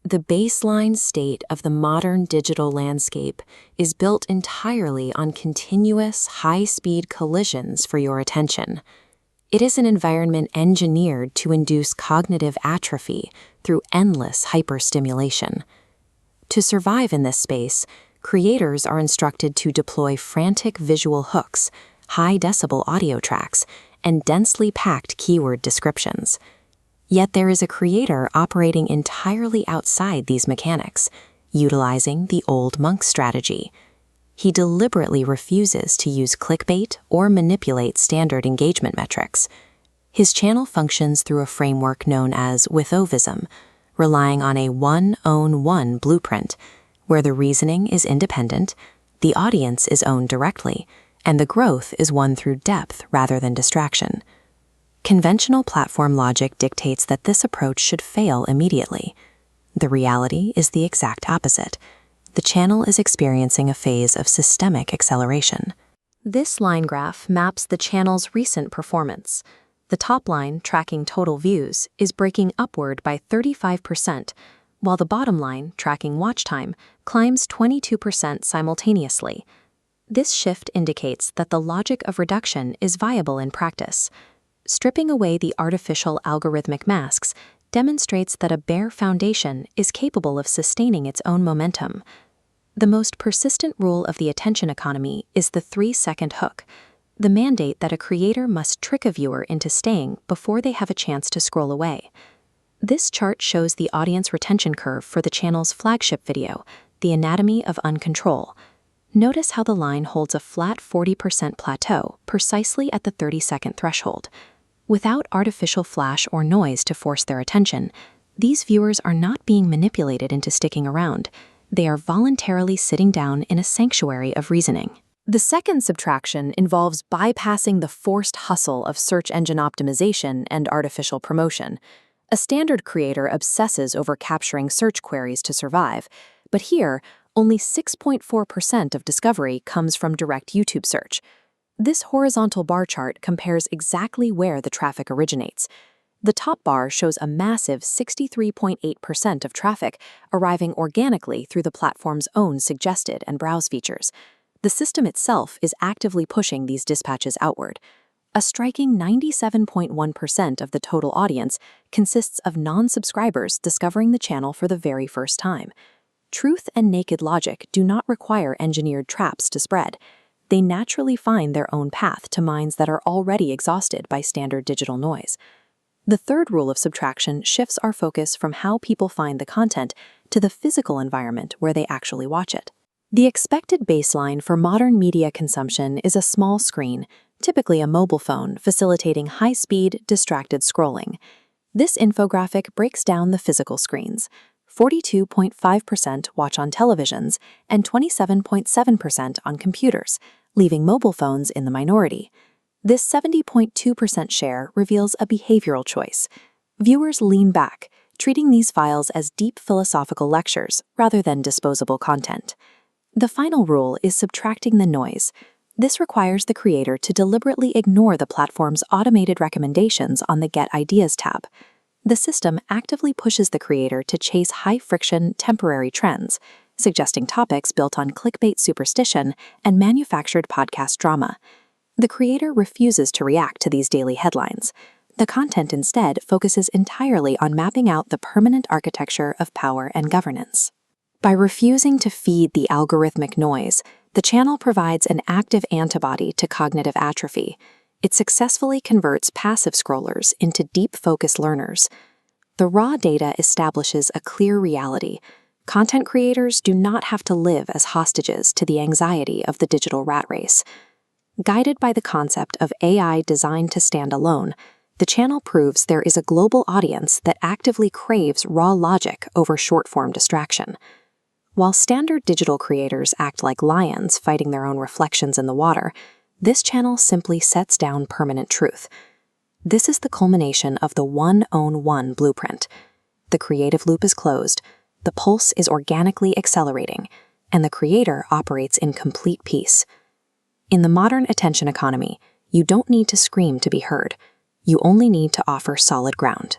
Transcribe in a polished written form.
The baseline state of the modern digital landscape is built entirely on continuous, high-speed collisions for your attention. It is an environment engineered to induce cognitive atrophy through endless hyperstimulation. To survive in this space, creators are instructed to deploy frantic visual hooks, high-decibel audio tracks, and densely packed keyword descriptions. Yet there is a creator operating entirely outside these mechanics, utilizing the old monk strategy. He deliberately refuses to use clickbait or manipulate standard engagement metrics. His channel functions through a framework known as Withovism, relying on a one-own-one blueprint, where the reasoning is independent, the audience is owned directly, and the growth is won through depth rather than distraction. Conventional platform logic dictates that this approach should fail immediately. The reality is the exact opposite. The channel is experiencing a phase of systemic acceleration. This line graph maps the channel's recent performance. The top line, tracking total views, is breaking upward by 35%, while the bottom line, tracking watch time, climbs 22% simultaneously. This shift indicates that the logic of reduction is viable in practice. Stripping away the artificial algorithmic masks demonstrates that a bare foundation is capable of sustaining its own momentum. The most persistent rule of the attention economy is the 3-second hook, the mandate that a creator must trick a viewer into staying before they have a chance to scroll away. This chart shows the audience retention curve for the channel's flagship video, The Anatomy of Uncontrol. Notice how the line holds a flat 40% plateau precisely at the 30-second threshold. Without artificial flash or noise to force their attention, these viewers are not being manipulated into sticking around. They are voluntarily sitting down in a sanctuary of reasoning. The second subtraction involves bypassing the forced hustle of search engine optimization and artificial promotion. A standard creator obsesses over capturing search queries to survive, but here, only 6.4% of discovery comes from direct YouTube search. This horizontal bar chart compares exactly where the traffic originates. The top bar shows a massive 63.8% of traffic arriving organically through the platform's own suggested and browse features. The system itself is actively pushing these dispatches outward. A striking 97.1% of the total audience consists of non-subscribers discovering the channel for the very first time. Truth and naked logic do not require engineered traps to spread. They naturally find their own path to minds that are already exhausted by standard digital noise. The third rule of subtraction shifts our focus from how people find the content to the physical environment where they actually watch it. The expected baseline for modern media consumption is a small screen, typically a mobile phone, facilitating high-speed, distracted scrolling. This infographic breaks down the physical screens. 42.5% watch on televisions and 27.7% on computers, leaving mobile phones in the minority. This 70.2% share reveals a behavioral choice. Viewers lean back, treating these files as deep philosophical lectures rather than disposable content. The final rule is subtracting the noise. This requires the creator to deliberately ignore the platform's automated recommendations on the Get Ideas tab. The system actively pushes the creator to chase high-friction, temporary trends, suggesting topics built on clickbait superstition and manufactured podcast drama. The creator refuses to react to these daily headlines. The content instead focuses entirely on mapping out the permanent architecture of power and governance. By refusing to feed the algorithmic noise, the channel provides an active antibody to cognitive atrophy. It successfully converts passive scrollers into deep-focused learners. The raw data establishes a clear reality. Content creators do not have to live as hostages to the anxiety of the digital rat race. Guided by the concept of AI designed to stand alone, the channel proves there is a global audience that actively craves raw logic over short-form distraction. While standard digital creators act like lions fighting their own reflections in the water, this channel simply sets down permanent truth. This is the culmination of the one-own-one blueprint. The creative loop is closed, the pulse is organically accelerating, and the creator operates in complete peace. In the modern attention economy, you don't need to scream to be heard. You only need to offer solid ground.